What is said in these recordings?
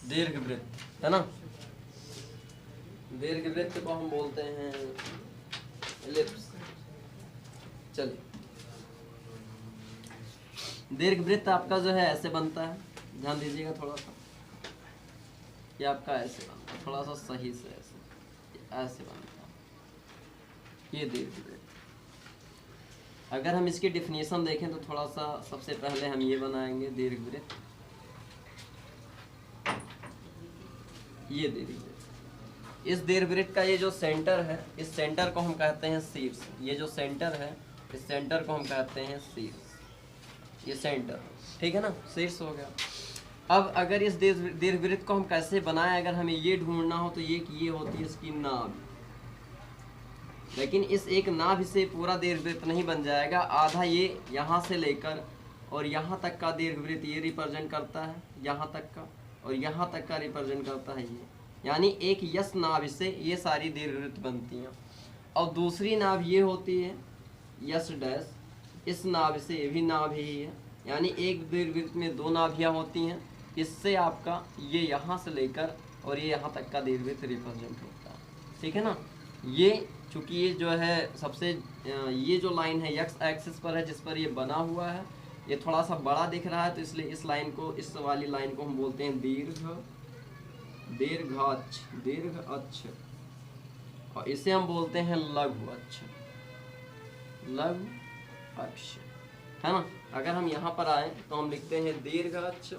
दीर्घवृत्त है ना। दीर्घवृत्त को हम बोलते हैं एलिप्स। चलिए, दीर्घवृत्त आपका जो है ऐसे बनता है, ध्यान दीजिएगा थोड़ा सा, ये आपका ऐसे बनता है, थोड़ा सा सही से ऐसे बनता है, ये दीर्घवृत्त। अगर हम इसकी डिफिनीशन देखें तो थोड़ा सा, सबसे पहले हम ये बनाएंगे दीर्घवृत्त, ये दीर्घवृत्त। इस दीर्घवृत्त का ये जो सेंटर है, इस सेंटर को हम कहते हैं शीर्ष। ये जो सेंटर है, इस सेंटर को हम कहते हैं शीर्ष, ये सेंटर, ठीक है ना, शीर्ष हो गया। अब अगर इस दीर्घवृत्त को हम कैसे बनाएं, अगर हमें ये ढूंढना हो तो ये होती है इसकी नाभ। लेकिन इस एक नाभ से पूरा दीर्घवृत्त नहीं बन जाएगा, आधा ये यहाँ से लेकर और यहाँ तक का दीर्घवृत्त ये रिप्रेजेंट करता है, यहाँ तक का, और यहाँ तक का रिप्रेजेंट करता है ये, यानी एक यस नाभ से ये सारी दीर्घवृत्त बनती हैं। और दूसरी नाभ ये होती है यस डैश, इस नाभ से ये भी नाभ ही है, यानी एक दीर्घवृत्त में दो नाभियाँ होती हैं, इससे आपका ये यहाँ से लेकर और ये यहाँ तक का दीर्घवृत्त रिप्रेजेंट होता है, ठीक है ना। ये चूँकि ये जो है सबसे ये जो लाइन है एक्स एक्सिस पर है जिस पर ये बना हुआ है, ये थोड़ा सा बड़ा दिख रहा है, तो इसलिए इस लाइन को, इस वाली लाइन को हम बोलते हैं दीर्घ अक्ष, और इसे हम बोलते हैं लघु अक्ष, लघु अक्ष, है ना। अगर हम यहाँ पर आए तो हम लिखते हैं दीर्घ अक्ष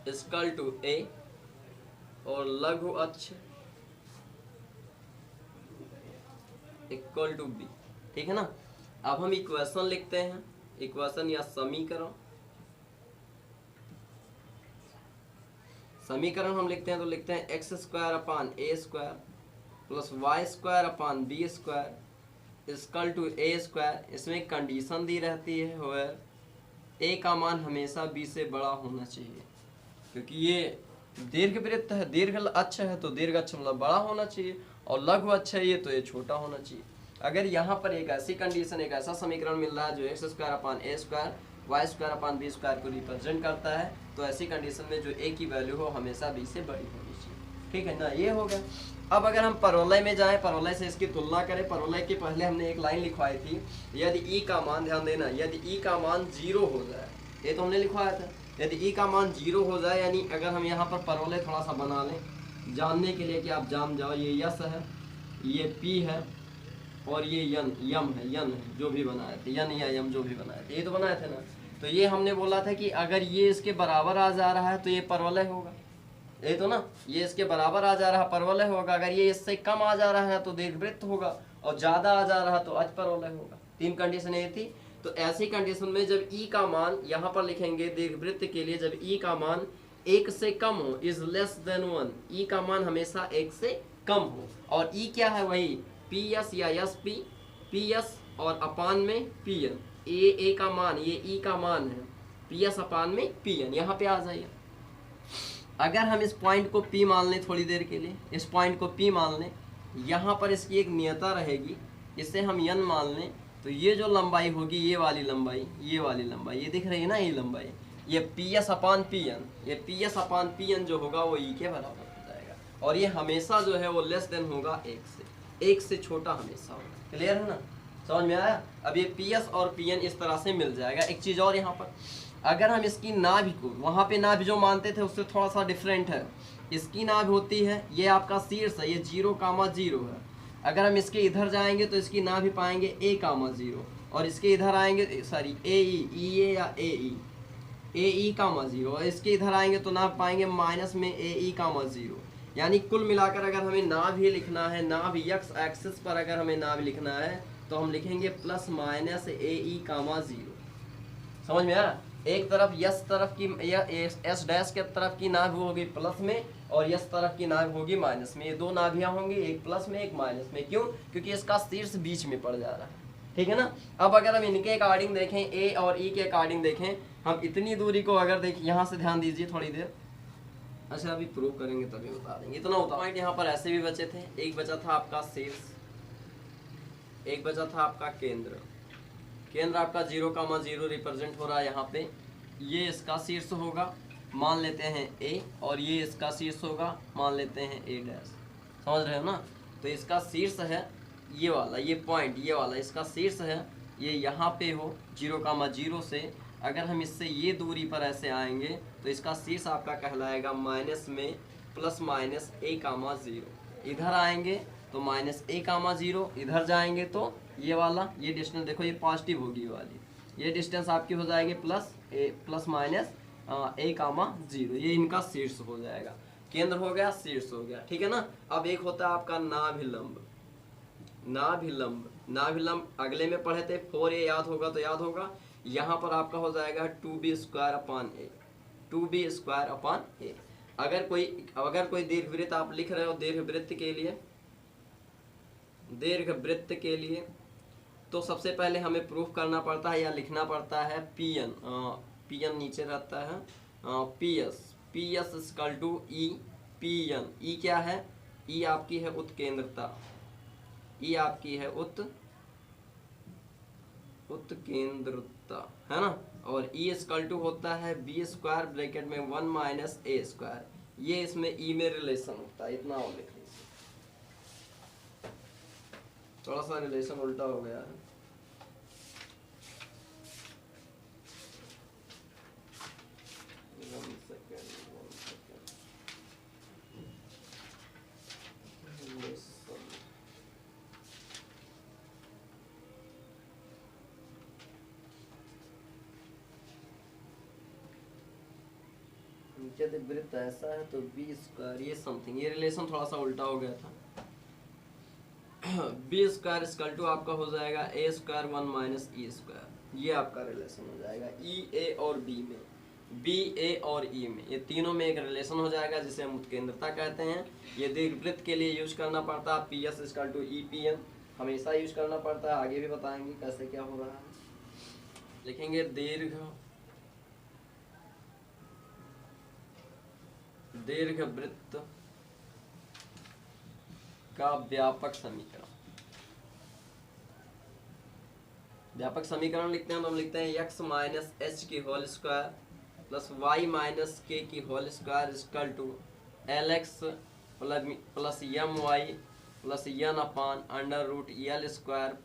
इक्वल टू ए और लघु अक्ष इक्वल टू बी, ठीक है ना। अब हम इक्वेशन लिखते हैं, इक्वेशन या समीकरण हम लिखते हैं, तो लिखते हैं X square upon A square plus Y square upon B square equal to A square. इसमें कंडीशन दी रहती है वेयर ए का मान हमेशा बी से बड़ा होना चाहिए, क्योंकि ये दीर्घवृत्त है, दीर्घ अक्ष है, तो दीर्घ अक्ष मतलब बड़ा होना चाहिए, और लघु अक्ष है ये, तो ये छोटा होना चाहिए। अगर यहाँ पर एक ऐसी कंडीशन, एक ऐसा समीकरण मिल रहा है जो X square upon A square Y square upon B square को रिप्रेजेंट करता है, तो ऐसी कंडीशन में जो ए की वैल्यू हो हमेशा बी से बड़ी होनी चाहिए, ठीक है ना। ये हो गया। अब अगर हम परवलय में जाएं, परवलय से इसकी तुलना करें, परवलय के पहले हमने एक लाइन लिखवाई थी, यदि ई का मान, ध्यान देना, यदि ई का मान 0 हो जाए, ये तो हमने लिखवाया था, यदि ई का मान 0 हो जाए, यानी अगर हम यहाँ पर परवलय थोड़ा सा बना लें जानने के लिए कि आप जान जाओ, ये यस है, ये पी है, और ये यम है, जो भी बनाए थे, यन या यम जो भी बनाए थे, ये तो बनाए थे ना। तो ये हमने बोला था कि अगर ये इसके बराबर आ जा रहा है तो ये परवलय होगा, ये तो ना, ये इसके बराबर आ जा रहा है परवलय होगा, अगर ये इससे कम आ जा रहा है तो दीर्घवृत्त होगा, और ज्यादा आ जा रहा है तो अजपरवलय होगा। 3 कंडीशन ये थी। तो ऐसी कंडीशन में जब ई का मान, यहाँ पर लिखेंगे दीर्घवृत्त के लिए, जब ई का मान 1 से कम हो, इज लेस देन 1, ई का मान हमेशा 1 से कम हो, और ई क्या है, वही पी एस या एस पी एस और अपान में पी एन, ए का मान, ये ई का मान है, पी एस अपान में पी एन, यहाँ पे आ जाइए। अगर हम इस पॉइंट को पी मान लें थोड़ी देर के लिए, इस पॉइंट को पी मान लें, यहाँ पर इसकी एक नियता रहेगी, इसे हम एन मान लें, तो ये जो लंबाई होगी, ये वाली लंबाई, ये दिख रही है ना, ये लंबाई, ये P S upon P N, ये P S upon P N जो होगा वो ई के बराबर हो जाएगा, और ये हमेशा जो है वो लेस देन होगा 1 से छोटा हमेशा होगा। क्लियर है ना, समझ में आया। अब ये पी एस और पी एन इस तरह से मिल जाएगा। एक चीज़ और, यहाँ पर अगर हम इसकी नाभि को, वहाँ पे नाभि जो मानते थे उससे थोड़ा सा डिफरेंट है, इसकी नाभि होती है, ये आपका शीर्ष है, ये 0,0 है। अगर हम इसके इधर जाएंगे तो इसकी नाभि पाएंगे A,0, और इसके इधर आएंगे, सॉरी ए या AE,0, और इसके इधर आएंगे तो नाभ पाएंगे माइनस में AE,0। यानी कुल मिलाकर अगर हमें नाभ ही लिखना है, नाभ एक्स एक्सिस पर अगर हमें नाभ लिखना है तो हम लिखेंगे प्लस माइनस AE,0। समझ में आया। एक तरफ यस तरफ की, एस डैश के तरफ की नाभ होगी प्लस में, और यस तरफ की नाभ होगी माइनस में। ये दो नाभियां होंगी, एक प्लस में एक माइनस में। क्यों? क्योंकि इसका शीर्ष बीच में पड़ जा रहा है, ठीक है ना। अब अगर हम इनके अकॉर्डिंग देखें, ए और ई के अकॉर्डिंग देखें, हम इतनी दूरी को अगर देखें, यहाँ से ध्यान दीजिए थोड़ी देर, अच्छा अभी प्रूव करेंगे तभी बता देंगे। इतना होता पॉइंट यहाँ पर ऐसे भी बचे थे, एक बचा था आपका शीर्ष, एक बचा था आपका केंद्र। केंद्र आपका 0,0 रिप्रेजेंट हो रहा है यहाँ पे, ये इसका शीर्ष होगा, मान लेते हैं ए, और ये इसका शीर्ष होगा, मान लेते हैं ए डैश। समझ रहे हो ना? तो इसका शीर्ष है ये वाला, ये पॉइंट ये वाला इसका शीर्ष है, ये यहाँ पे हो 0,0 से। अगर हम इससे ये दूरी पर ऐसे आएंगे तो इसका शीर्ष आपका कहलाएगा माइनस में +-a,0। इधर आएंगे तो -a,0, इधर जाएंगे तो ये वाला, ये डिस्टेंस देखो ये पॉजिटिव होगी ये वाली, ये डिस्टेंस आपकी हो जाएगी +a,0। ये इनका शीर्ष हो जाएगा, केंद्र हो गया, शीर्ष हो गया, ठीक है ना। अब एक होता है आपका नाभिलंब। नाभिलंब अगले में पढ़े थे, 4a याद होगा तो याद होगा। यहाँ पर आपका हो जाएगा 2b² अपान a। अगर कोई दीर्घवृत्त आप लिख रहे हो, दीर्घवृत्त के लिए तो सबसे पहले हमें प्रूफ करना पड़ता है या लिखना पड़ता है pn नीचे रहता है, ps = e pn। e क्या है? e आपकी है उत्केंद्रता, उत्केंद्रता है ना। और e = होता है b² ब्रैकेट में 1 - a²। ये इसमें e में रिलेशन होता है, इतना और लिख लीजिए। थोड़ा सा रिलेशन उल्टा हो गया है। यदि वृत्त ऐसा है तो b², ये समथिंग, ये रिलेशन थोड़ा सा उल्टा हो गया था। b² = आपका हो जाएगा a² 1 - e²। ये आपका रिलेशन हो जाएगा e a और b में, b a और e में, ये तीनों में एक रिलेशन हो जाएगा जिसे हम उत्केंद्रता कहते हैं। ये दीर्घवृत्त के लिए यूज करना पड़ता है, ps = e pn हमेशा यूज करना पड़ता है। आगे भी बताएंगे कैसे क्या हो रहा है। लिखेंगे दीर्घवृत्त का व्यापक समीकरण। व्यापक समीकरण लिखते हैं तो हम लिखते हैं x - h² + y - k² = lx + my + n upon √l²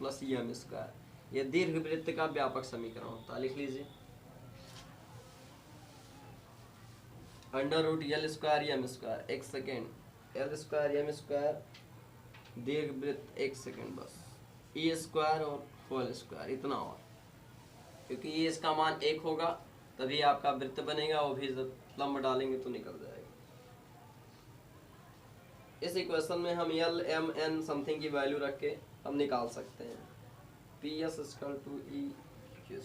+ m²। ये दीर्घवृत्त का व्यापक समीकरण होता है, लिख लीजिए। √l² m², एक सेकेंड, l² m² दीर्घवृत्त, एक सेकेंड बस, e² और होल², इतना और, क्योंकि ये इसका मान 1 होगा तभी आपका वृत्त बनेगा, वो भी जब लंब डालेंगे तो निकल जाएगा। इस इक्वेशन में हम l m n समथिंग की वैल्यू रख के हम निकाल सकते हैं। ps = e q²।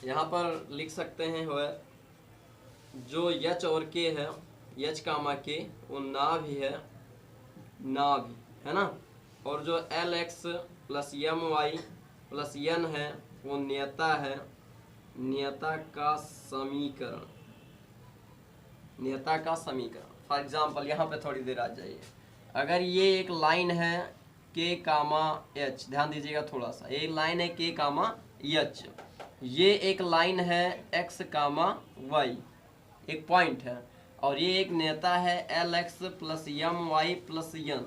यहाँ पर लिख सकते हैं जो h और k है, h, k वो नाभि है ना। और जो lx + my + n है वो नियता है, नियता का समीकरण। फॉर एग्जाम्पल यहाँ पे थोड़ी देर आ जाइए। अगर ये एक लाइन है k, h, ध्यान दीजिएगा थोड़ा सा, ये लाइन है k, h, ये एक लाइन है x, y, एक पॉइंट है, और ये एक नेता है lx + my + n,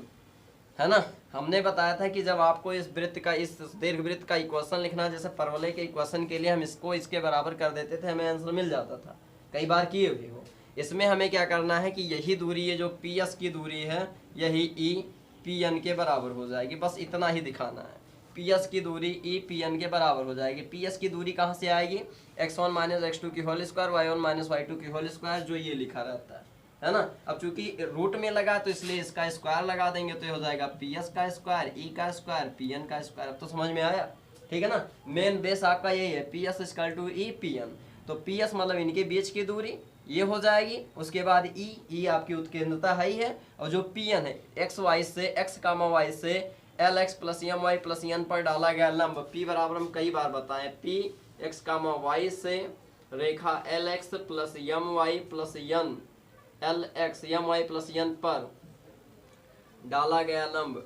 है ना। हमने बताया था कि जब आपको इस वृत्त का, इस दीर्घवृत्त का इक्वेशन लिखना, जैसे परवलय के इक्वेशन के लिए हम इसको इसके बराबर कर देते थे, हमें आंसर मिल जाता था, कई बार किए भी हो। इसमें हमें क्या करना है कि यही दूरी, ये जो ps की दूरी है, यही e pn के बराबर हो जाएगी, बस इतना ही दिखाना है। ps की दूरी e pn के बराबर हो जाएगी। ps की दूरी कहाँ से आएगी? x1 - x2² y1 - y2², जो ये लिखा रहता है ना। अब चूंकि रूट में लगा तो इसलिए इसका स्क्वायर लगा देंगे तो ये हो जाएगा ps का स्क्वायर, e का स्क्वायर, pn का स्क्वायर। अब तो समझ में आया, ठीक है ना। मेन बेस आपका यही है, ps = e pn। तो ps मतलब इनके बीच की दूरी ये हो जाएगी, उसके बाद e आपकी उत्केंद्रता है ही है, और जो pn है x, y से lx + my + n पर डाला गया लंब। p बराबर हम कई बार बताएं, p x, y से रेखा lx + my + n L X M Y plus N पर डाला गया लंब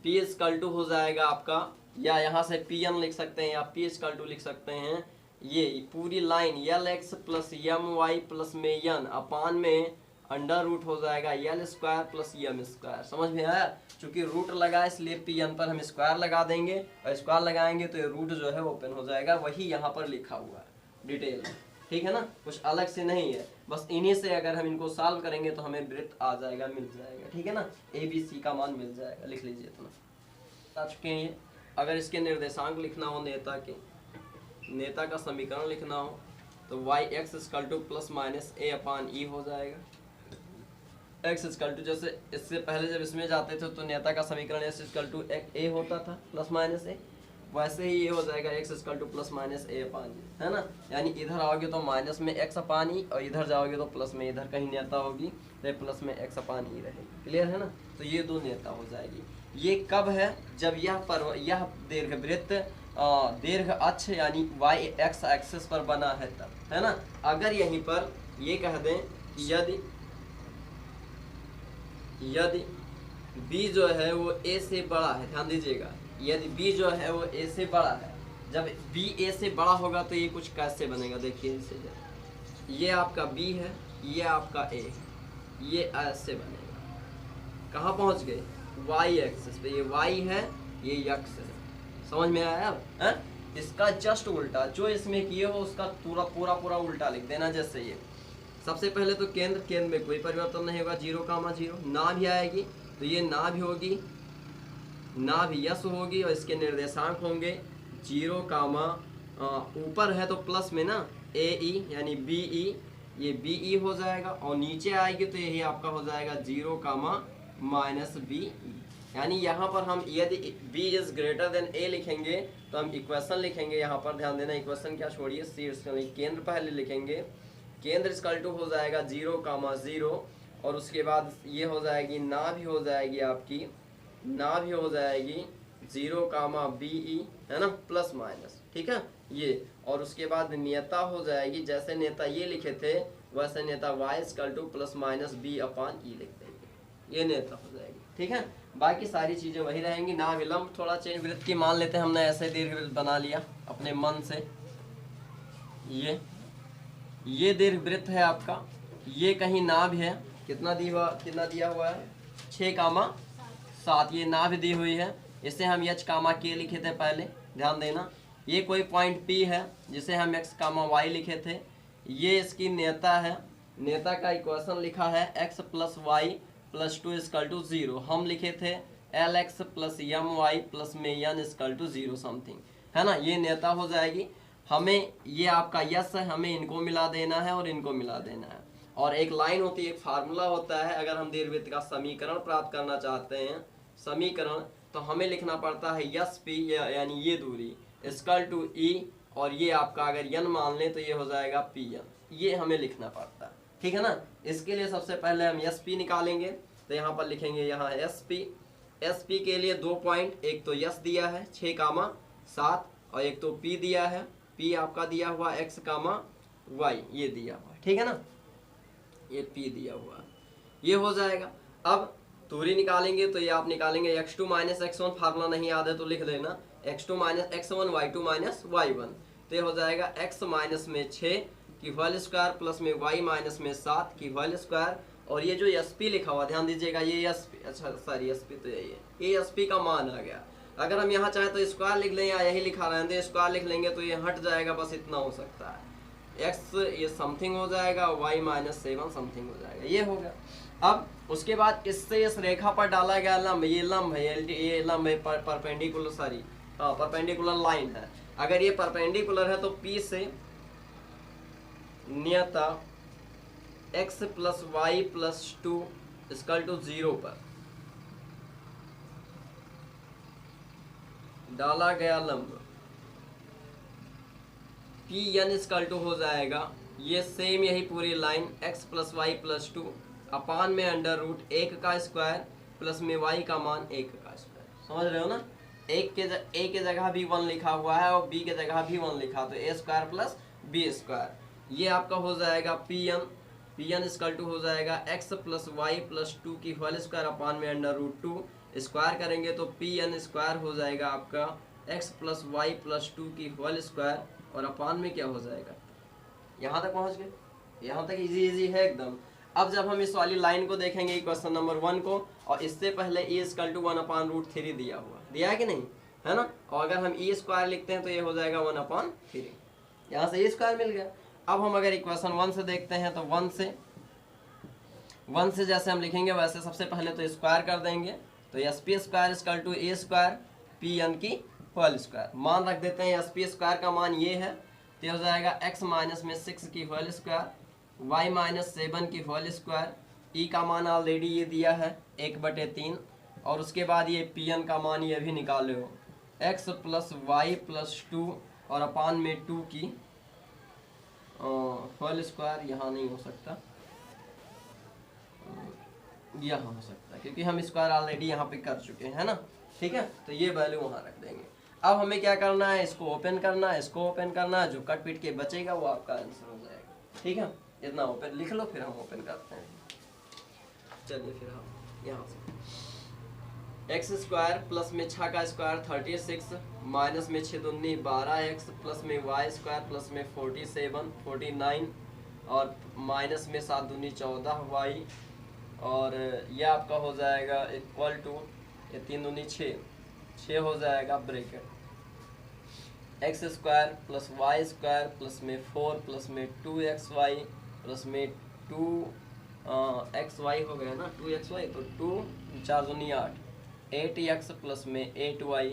पी इक्वल टू हो जाएगा आपका, या यहाँ से पी एन लिख सकते हैं या पी इक्वल टू लिख सकते हैं, ये पूरी line L X plus M Y plus में एन अपान में अंडर रूट हो जाएगा L square plus M square. समझ में आया? चूंकि रूट लगा इसलिए पी एन पर हम स्क्वायर लगा देंगे, और स्क्वायर लगाएंगे तो ये रूट जो है ओपन हो जाएगा, वही यहाँ पर लिखा हुआ है डिटेल में। ठीक है ना, कुछ अलग से नहीं है, बस इन्हीं से अगर हम इनको सॉल्व करेंगे तो हमें वृत्त आ जाएगा, मिल जाएगा। ठीक है ना, ए बी सी का मान मिल जाएगा, लिख लीजिए इतना। आ चुके हैं। अगर इसके निर्देशांक लिखना हो, नेता का समीकरण लिखना हो तो Y X equal to plus minus A upon E हो जाएगा। एक्स इक्वल टू, जैसे इससे पहले जब इसमें जाते थे तो नेता का समीकरण एक्स इक्वल टू ए होता था प्लस माइनस ए, वैसे ही ये हो जाएगा X equal to plus minus A upon E, है ना। यानी इधर आओगे तो माइनस में एक्स अपान ई, और इधर जाओगे तो प्लस में, इधर कहीं नेता होगी तो प्लस में एक्स अपान ई रहेगी। क्लियर है ना, तो ये दो नेता हो जाएगी। ये कब है? जब यह दीर्घवृत्त दीर्घ अक्ष यानी वाई एक्स एक्सिस पर बना है तब, है ना। अगर यहीं पर ये कह दें कि यदि b जो है वो a से बड़ा है, ध्यान दीजिएगा, यदि b जो है वो a से बड़ा है, जब b a से बड़ा होगा तो ये कुछ कैसे बनेगा, देखिए इसे, ये आपका b है, ये आपका a है, ये ऐसे बनेगा। कहाँ पहुँच गए? y एक्सिस पे, ये y है, ये x है। समझ में आया अब? इसका जस्ट उल्टा, जो इसमें किए हो उसका पूरा उल्टा लिख देना। जैसे ये सबसे पहले तो केंद्र में कोई परिवर्तन नहीं होगा, 0,0। ना भी आएगी तो ये ना भी होगी, ना भी यस होगी, और इसके निर्देशांक होंगे 0, ऊपर है तो प्लस में ना ए ई यानी बी ई, ये बी ई हो जाएगा, और नीचे आएगी तो यही आपका हो जाएगा 0, माइनस बी ई। यानी यहाँ पर हम यदि b is greater than a लिखेंगे तो हम इक्वेशन लिखेंगे, यहाँ पर ध्यान देना, इक्वेशन क्या छोड़िए, केंद्र पहले लिखेंगे। केंद्र इक्वल टू हो जाएगा 0, और उसके बाद ये हो जाएगी ना भी हो जाएगी आपकी, ना भी हो जाएगी 0, बी ई, है ना, प्लस माइनस। ठीक है ये, और उसके बाद नेता हो जाएगी, जैसे नेता ये लिखे थे वैसे नेता y equal to plus minus B upon E लिख देंगे, ये नेता हो जाएगी। ठीक है, बाकी सारी चीजें वही रहेंगी। ना विलंब थोड़ा चेंज, वृत्त की मान लेते हैं, हमने ऐसे दीर्घवृत्त बना लिया अपने मन से। ये दीर्घवृत्त है आपका, ये कहीं नाभ है, कितना दिया हुआ है 6, 7, ये नाभ दी हुई है, इसे हम h, k लिखे थे पहले, ध्यान देना। ये कोई पॉइंट P है जिसे हम x, y लिखे थे, ये इसकी नेता है, नेता का इक्वेशन लिखा है x plus Y plus 2 equal to 0। हम लिखे थे L X plus M Y plus में एन इक्वल टू 0 समथिंग, है ना। ये नेता हो जाएगी। हमें ये आपका यस है, हमें इनको मिला देना है और इनको मिला देना है, और एक लाइन होती है, एक फार्मूला होता है। अगर हम दीर्घवृत्त का समीकरण प्राप्त करना चाहते हैं, समीकरण, तो हमें लिखना पड़ता है यस पी, यानी ये दूरी इक्वल टू ई, और ये आपका अगर एन मान लें तो ये हो जाएगा पी एन, ये हमें लिखना पड़ता है। ठीक है ना। इसके लिए सबसे पहले हम एस पी निकालेंगे, तो यहाँ पर लिखेंगे यहाँ एस पी के लिए 2 पॉइंट, एक तो यस दिया है 6, 7, और एक तो पी दिया है, पी आपका दिया हुआ x, y ये दिया हुआ, ठीक है ना, ये p दिया हुआ, ये हो जाएगा। अब दूरी निकालेंगे तो ये आप निकालेंगे x2 माइनस x1, फार्मूला नहीं याद है तो लिख देना, x2 minus x1, y2 minus y1, तो ये हो जाएगा x माइनस में 6 की होल स्क्वायर प्लस में y माइनस में 7 की होल स्क्वायर, और ये जो sp लिखा हुआ ध्यान दीजिएगा, ये sp, अच्छा सॉरी sp तो यही है, ये sp का मान आ गया। अगर हम यहाँ चाहे तो स्क्वायर लिख लें, या यही लिखा रहने, स्क्वायर लिख लेंगे तो ये हट जाएगा, बस इतना हो सकता है, x ये समथिंग हो जाएगा, y माइनस 7 समथिंग हो जाएगा, ये हो गया। अब उसके बाद इससे इस रेखा पर डाला गया लंब, ये लंब है, ये लंब है, परपेंडिकुलर, सॉरी परपेंडिकुलर लाइन है। अगर ये परपेंडिकुलर है तो P से नियता x plus Y plus 2 equal to 0 पर डाला गया लंब पी एन इक्वल टू हो जाएगा, ये सेम यही पूरी line x plus Y plus 2 upon में अंडर रूट 1 का स्क्वायर प्लस में y का मान 1 का स्क्वायर, समझ रहे हो ना। ए के जगह भी 1 लिखा हुआ है और बी के जगह भी 1 लिखा, तो ए स्क्वायर प्लस बी स्क्वायर ये आपका हो जाएगा पी एन इक्वल टू हो जाएगा एक्स प्लस वाई प्लस 2 की होल स्क्वायर अपान में अंडर रूट 2 स्क्वायर करेंगे तो पी एन स्क्वायर हो जाएगा आपका एक्स प्लस वाई प्लस 2 की होल स्क्वायर और अपान में क्या हो जाएगा। यहाँ तक पहुँच गए, यहाँ तक इजी है एकदम। अब जब हम इस वाली लाइन को देखेंगे क्वेश्चन नंबर 1 को, और इससे पहले ए इक्वल टू 1/√3 दिया है कि नहीं, है ना। और अगर हम ई स्क्वायर लिखते हैं तो ये हो जाएगा 1/3, यहाँ से ए स्क्वायर मिल गया। अब हम अगर इक्वेशन 1 से देखते हैं तो 1 से जैसे हम लिखेंगे वैसे सबसे पहले तो स्क्वायर कर देंगे, तो S P square equal to A square P N की होल स्क्वायर। मान रख देते हैं एस पी स्क्वायर का मान ये है, तो हो जाएगा x माइनस में 6 की होल स्क्वायर y माइनस 7 की होल स्क्वायर, ई का मान ऑलरेडी ये दिया है 1/3, और उसके बाद ये पी एन का मान ये भी निकाले हो x प्लस वाई प्लस 2 और अपान में 2 की होल स्क्वायर। यहाँ नहीं हो सकता, यहाँ हो सकता है क्योंकि हम स्क्वायर ऑलरेडी यहाँ पे कर चुके हैं ना, ठीक है। तो ये वैल्यू वहाँ रख देंगे। अब हमें क्या करना है, इसको ओपन करना है, इसको ओपन करना है, जो कट पीट के बचेगा वो आपका आंसर हो जाएगा, ठीक है। इतना ओपन लिख लो, फिर हम ओपन करते हैं। चलिए फिर हम यहाँ से एक्स स्क्वायर प्लस में 6 का स्क्वायर 36 माइनस में 6 दूनी 12x प्लस में वाई स्क्वायर प्लस में 47 49 और माइनस में 7 दूनी 14y और ये आपका हो जाएगा इक्वल टू ये 3 दूनी 6 हो जाएगा bracket X square plus Y square plus में 4 प्लस में 2xy प्लस में 2xy हो गया ना 2xy, तो 2 4 दूनी 8x प्लस में 8y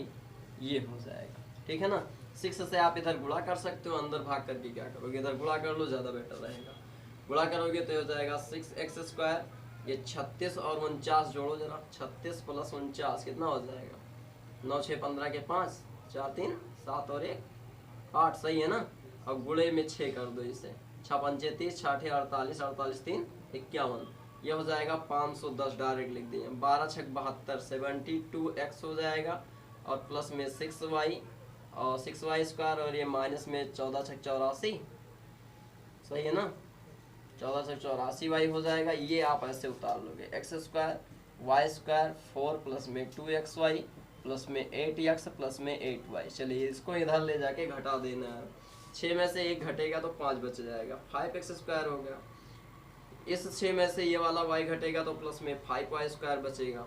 ये हो जाएगा, ठीक है ना। 6 से आप इधर गुणा कर सकते हो, अंदर भाग करके क्या करोगे, इधर गुणा कर लो, ज़्यादा बेटर रहेगा। गुणा करोगे तो हो जाएगा 6x स्क्वायर, ये 36 और 49 जोड़ो जरा, 36 प्लस 49 कितना हो जाएगा 9 6 15 के 5 4 3 7 और 1 8, सही है ना। अब गुणे में 6 कर दो इसे, 6 पंचे 30 6 48 48 3 51, ये हो जाएगा 510 डायरेक्ट लिख दिए। 12 6 72 72x हो जाएगा और प्लस में 6y और 6y स्क्वायर और ये माइनस में 14 6 84, सही है ना, 14 6 84y हो जाएगा। ये आप ऐसे उतार लोगे X square Y square 4 plus में 2xy प्लस में 8x प्लस में 8y। चलिए इसको इधर ले जाके घटा देना है, 6 में से 1 घटेगा तो 5 बच जाएगा, 5x स्क्वायर हो गया। इस 6 में से ये वाला y घटेगा तो प्लस में 5y स्क्वायर बचेगा।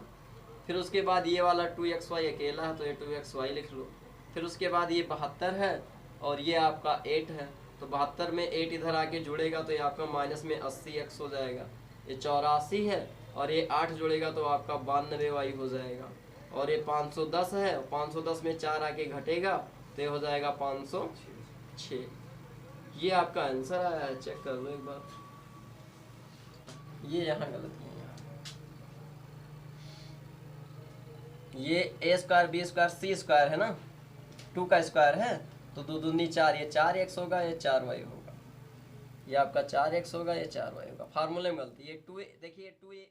फिर उसके बाद ये वाला 2xy अकेला है तो ये 2xy लिख लो। फिर उसके बाद ये 72 है और ये आपका 8 है, तो 72 में 8 इधर आके जुड़ेगा तो ये आपका माइनस में 80x हो जाएगा। ये 84 है और ये 8 जुड़ेगा तो आपका 92y हो जाएगा। और ये 510 है, 510 में 4 आके घटेगा तो ये हो जाएगा 506। ये आपका आंसर आया है, चेक कर लो एक बार। ये यहाँ गलत है, ये a square b square c square है ना, 2 का स्क्वायर है तो 2 दूनी 4, ये 4x होगा, ये 4y होगा, ये आपका 4x होगा, ये 4y होगा। फार्मूले में गलती, ये 2 देखिए 2a